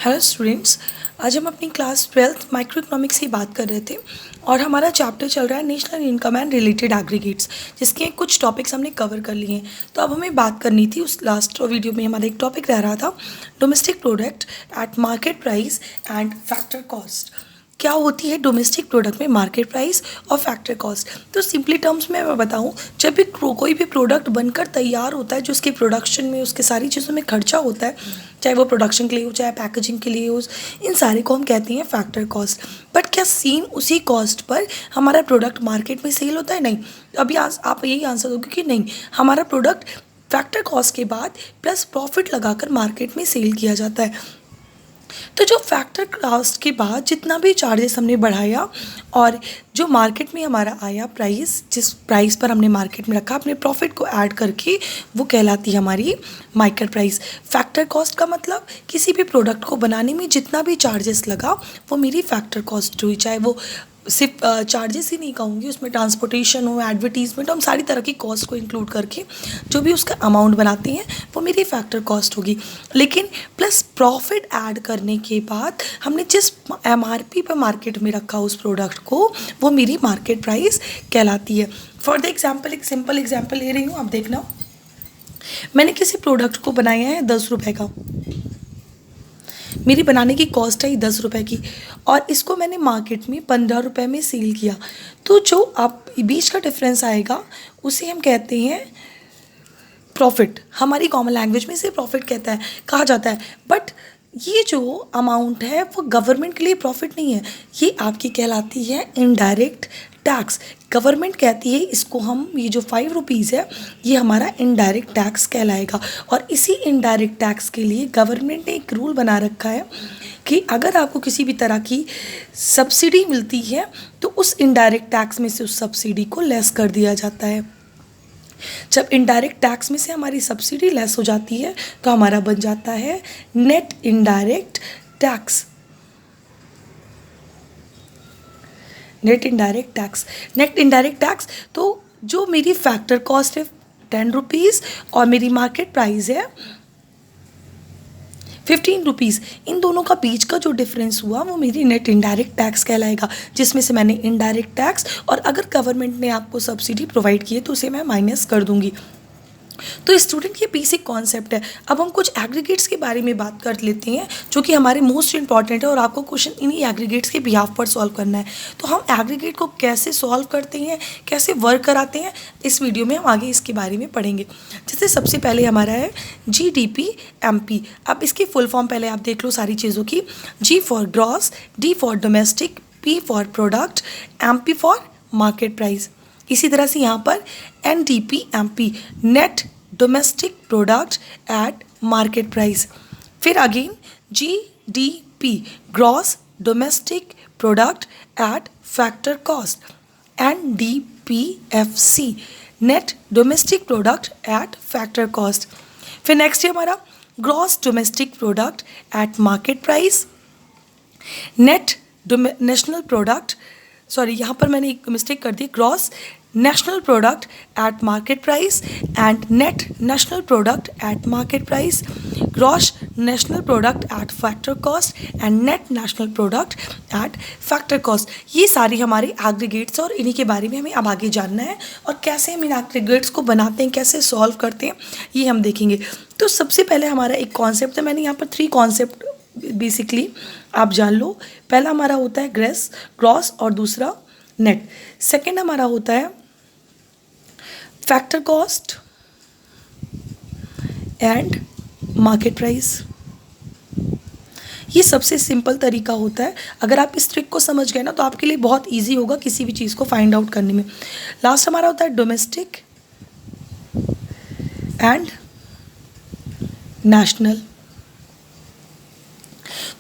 Hello students, आज हम अपनी क्लास 12th माइक्रो इकोनॉमिक्स की बात कर रहे थे और हमारा चैप्टर चल रहा है national income and related aggregates, जिसके कुछ टॉपिक्स हमने कवर कर लिए हैं। तो अब हमें बात करनी थी, उस लास्ट वीडियो में हमारा एक टॉपिक रह रहा था domestic product at market price and factor cost. क्या होती है डोमेस्टिक प्रोडक्ट में मार्केट प्राइस और फैक्टर कॉस्ट। तो सिंपली टर्म्स में मैं बताऊं, जब भी कोई भी प्रोडक्ट बनकर तैयार होता है, जो उसके प्रोडक्शन में उसके सारी चीज़ों में खर्चा होता है, चाहे वो प्रोडक्शन के लिए हो चाहे पैकेजिंग के लिए हो, इन सारे को हम कहते हैं फैक्टर कॉस्ट। बट क्या सेम उसी कॉस्ट पर हमारा प्रोडक्ट मार्केट में सेल होता है? नहीं। अभी आप यही आंसर दोगे कि नहीं, हमारा प्रोडक्ट फैक्टर कॉस्ट के बाद प्लस प्रॉफिट लगाकर मार्केट में सेल किया जाता है। तो जो फैक्टर कॉस्ट के बाद जितना भी चार्जेस हमने बढ़ाया और जो मार्केट में हमारा आया प्राइस, जिस प्राइस पर हमने मार्केट में रखा अपने प्रॉफिट को ऐड करके, वो कहलाती है हमारी मार्केट प्राइस। फैक्टर कॉस्ट का मतलब किसी भी प्रोडक्ट को बनाने में जितना भी चार्जेस लगा वो मेरी फैक्टर कॉस्ट हुई। चाहे वो सिर्फ चार्जेस ही नहीं कहूँगी, उसमें ट्रांसपोर्टेशन हो, एडवर्टीजमेंट, हम सारी तरह की कॉस्ट को इंक्लूड करके जो भी उसका अमाउंट बनाते हैं वो मेरी फैक्टर कॉस्ट होगी। लेकिन प्लस प्रॉफिट ऐड करने के बाद हमने जिस MRP पर मार्केट में रखा उस प्रोडक्ट को, वो मेरी मार्केट प्राइस कहलाती है। फॉर द एग्जाम्पल, एक सिंपल एग्जाम्पल ले रही हूँ, आप देखना। मैंने किसी प्रोडक्ट को बनाया है 10 रुपये का, मेरी बनाने की कॉस्ट आई 10 रुपये की, और इसको मैंने मार्केट में 15 रुपये में सेल किया। तो जो आप बीच का डिफरेंस आएगा उसे हम कहते हैं प्रॉफिट। हमारी कॉमन लैंग्वेज में इसे प्रॉफिट कहा जाता है। बट ये जो अमाउंट है वो गवर्नमेंट के लिए प्रॉफिट नहीं है, ये आपकी कहलाती है इनडायरेक्ट टैक्स। गवर्नमेंट कहती है इसको, हम ये जो 5 रुपीज़ है ये हमारा इनडायरेक्ट टैक्स कहलाएगा। और इसी इनडायरेक्ट टैक्स के लिए गवर्नमेंट ने एक रूल बना रखा है कि अगर आपको किसी भी तरह की सब्सिडी मिलती है तो उस इनडायरेक्ट टैक्स में से उस सब्सिडी को लेस कर दिया जाता है। जब इनडायरेक्ट टैक्स में से हमारी सब्सिडी लेस हो जाती है तो हमारा बन जाता है net indirect tax. Net indirect tax. तो जो मेरी फैक्टर कॉस्ट है 10 रुपीज़ और मेरी मार्केट प्राइस है 15 रुपीज़, इन दोनों का बीच का जो डिफरेंस हुआ वो मेरी नेट इनडायरेक्ट टैक्स कहलाएगा, जिसमें से मैंने इनडायरेक्ट टैक्स और अगर गवर्नमेंट ने आपको सब्सिडी प्रोवाइड की है तो उसे मैं माइनस कर दूंगी। तो स्टूडेंट ये बेसिक कॉन्सेप्ट है। अब हम कुछ एग्रीगेट्स के बारे में बात कर लेते हैं जो कि हमारे मोस्ट इंपॉर्टेंट है और आपको क्वेश्चन इन्हीं एग्रीगेट्स के बिहाफ पर सॉल्व करना है। तो हम एग्रीगेट को कैसे सॉल्व करते हैं, कैसे वर्क कराते हैं, इस वीडियो में हम आगे इसके बारे में पढ़ेंगे। जैसे सबसे पहले हमारा है GDP MP। अब इसकी फुल फॉर्म पहले आप देख लो सारी चीज़ों की। G for gross, D for domestic, P for product, MP for market price. इसी तरह से यहाँ पर NDP MP, net domestic product at market price. फिर again GDP, gross domestic product at factor cost. NDPFC, net domestic product at factor cost. फिर next है हमारा gross domestic product at market price, net national product, sorry यहाँ पर मैंने एक mistake कर दी, gross national product at market price and net national product at market price, gross national product at factor cost and net national product at factor cost. ये सारी हमारे aggregates और इन्हीं के बारे में हमें अब आगे जानना है और कैसे हम इन एग्रीगेट्स को बनाते हैं, कैसे सॉल्व करते हैं, ये हम देखेंगे। तो सबसे पहले हमारा एक कॉन्सेप्ट है, मैंने यहाँ पर 3 कॉन्सेप्ट बेसिकली आप जान लो। पहला हमारा होता है ग्रॉस और दूसरा नेट। सेकंड हमारा होता है factor cost and market price. ये सबसे सिंपल तरीका होता है। अगर आप इस ट्रिक को समझ गए ना तो आपके लिए बहुत इजी होगा किसी भी चीज़ को फाइंड आउट करने में। लास्ट हमारा होता है डोमेस्टिक एंड नेशनल।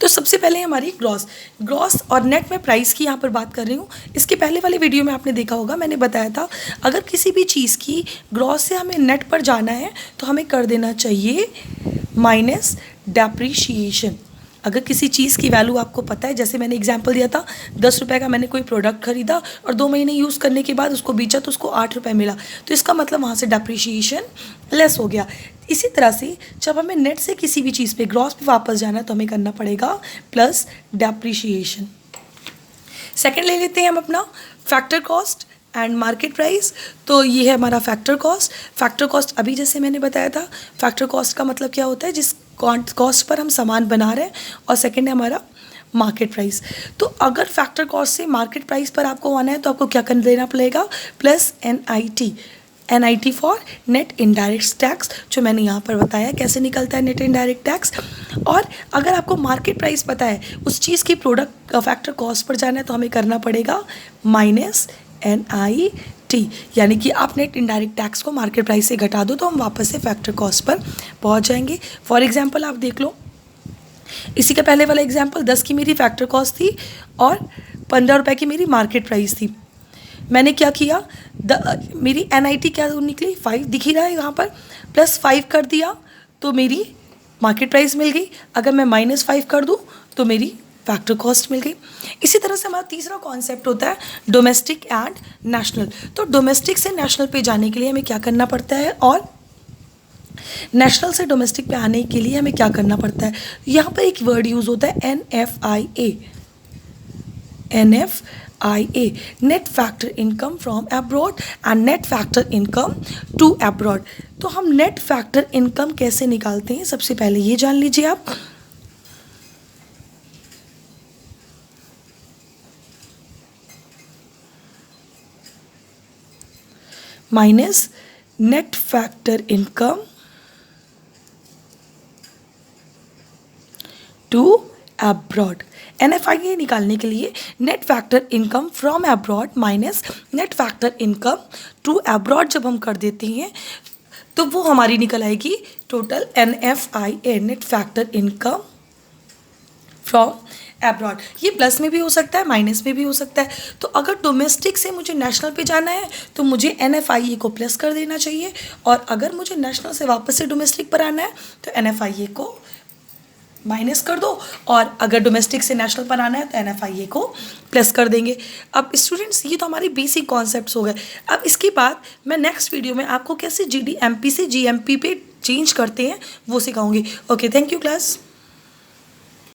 तो सबसे पहले हमारी ग्रॉस और नेट में प्राइस की यहाँ पर बात कर रही हूँ। इसके पहले वाले वीडियो में आपने देखा होगा, मैंने बताया था अगर किसी भी चीज़ की ग्रॉस से हमें नेट पर जाना है तो हमें कर देना चाहिए माइनस डेप्रीशिएशन। अगर किसी चीज़ की वैल्यू आपको पता है, जैसे मैंने एग्जांपल दिया था, 10 रुपये का मैंने कोई प्रोडक्ट खरीदा और 2 महीने यूज़ करने के बाद उसको बेचा तो उसको 8 रुपये मिला, तो इसका मतलब वहाँ से डेप्रिसिएशन लेस हो गया। इसी तरह से जब हमें नेट से किसी भी चीज़ पे ग्रॉस पे वापस जाना है तो हमें करना पड़ेगा प्लस डेप्रिसिएशन। सेकंड ले लेते हैं हम अपना factor cost and market price. तो ये है हमारा फैक्टर कॉस्ट। फैक्टर कॉस्ट अभी जैसे मैंने बताया था, फैक्टर कॉस्ट का मतलब क्या होता है, जिस कॉस्ट पर हम सामान बना रहे हैं, और सेकंड है हमारा मार्केट प्राइस। तो अगर फैक्टर कॉस्ट से मार्केट प्राइस पर आपको आना है तो आपको क्या कर देना पड़ेगा, plus NIT for net indirect tax, जो मैंने यहाँ पर बताया कैसे निकलता है नेट इनडायरेक्ट टैक्स। और अगर आपको मार्केट प्राइस पता है, उस चीज़ की प्रोडक्ट फैक्टर कॉस्ट पर जाना है तो हमें करना पड़ेगा माइनस NIT, यानी कि आप नेट इनडायरेक्ट टैक्स को मार्केट प्राइस से घटा दो तो हम वापस से फैक्टर कॉस्ट पर पहुँच जाएंगे। फॉर एग्जाम्पल आप देख लो, इसी का पहले वाला एग्जाम्पल, 10 की मेरी फैक्टर कॉस्ट थी और 15 रुपये की मेरी मार्केट प्राइस थी। मैंने क्या किया, मेरी NIT क्या निकली, 5 दिख ही रहा है यहाँ पर, प्लस 5 कर दिया तो मेरी मार्केट प्राइस मिल गई। अगर मैं -5 कर दूँ तो मेरी फैक्टर कॉस्ट मिल गई। इसी तरह से हमारा तीसरा कॉन्सेप्ट होता है डोमेस्टिक एंड नेशनल। तो डोमेस्टिक से नेशनल पे जाने के लिए हमें क्या करना पड़ता है, और नेशनल से डोमेस्टिक पे आने के लिए हमें क्या करना पड़ता है। यहाँ पर एक वर्ड यूज़ होता है NFIA, net factor income from abroad and net factor income to abroad. तो हम नेट फैक्टर इनकम कैसे निकालते हैं, सबसे पहले ये जान लीजिए आप। Minus net factor income to abroad. NFIA निकालने के लिए net factor income from abroad minus net factor income to abroad जब हम कर देते हैं तो वो हमारी निकल आएगी total NFIA, net factor income from abroad. ये प्लस में भी हो सकता है, माइनस में भी हो सकता है। तो अगर डोमेस्टिक से मुझे नेशनल पे जाना है तो मुझे NFIA को प्लस कर देना चाहिए, और अगर मुझे नेशनल से वापस से डोमेस्टिक पर आना है तो NFIA को माइनस कर दो, और अगर डोमेस्टिक से नेशनल पर आना है तो NFIA को प्लस कर देंगे। अब स्टूडेंट्स, ये तो हमारे बेसिक कॉन्सेप्ट्स हो गए। अब इसके बाद मैं नेक्स्ट वीडियो में आपको कैसे GDMP से GMP पे चेंज करते हैं वो सिखाऊंगी। Okay, thank you class.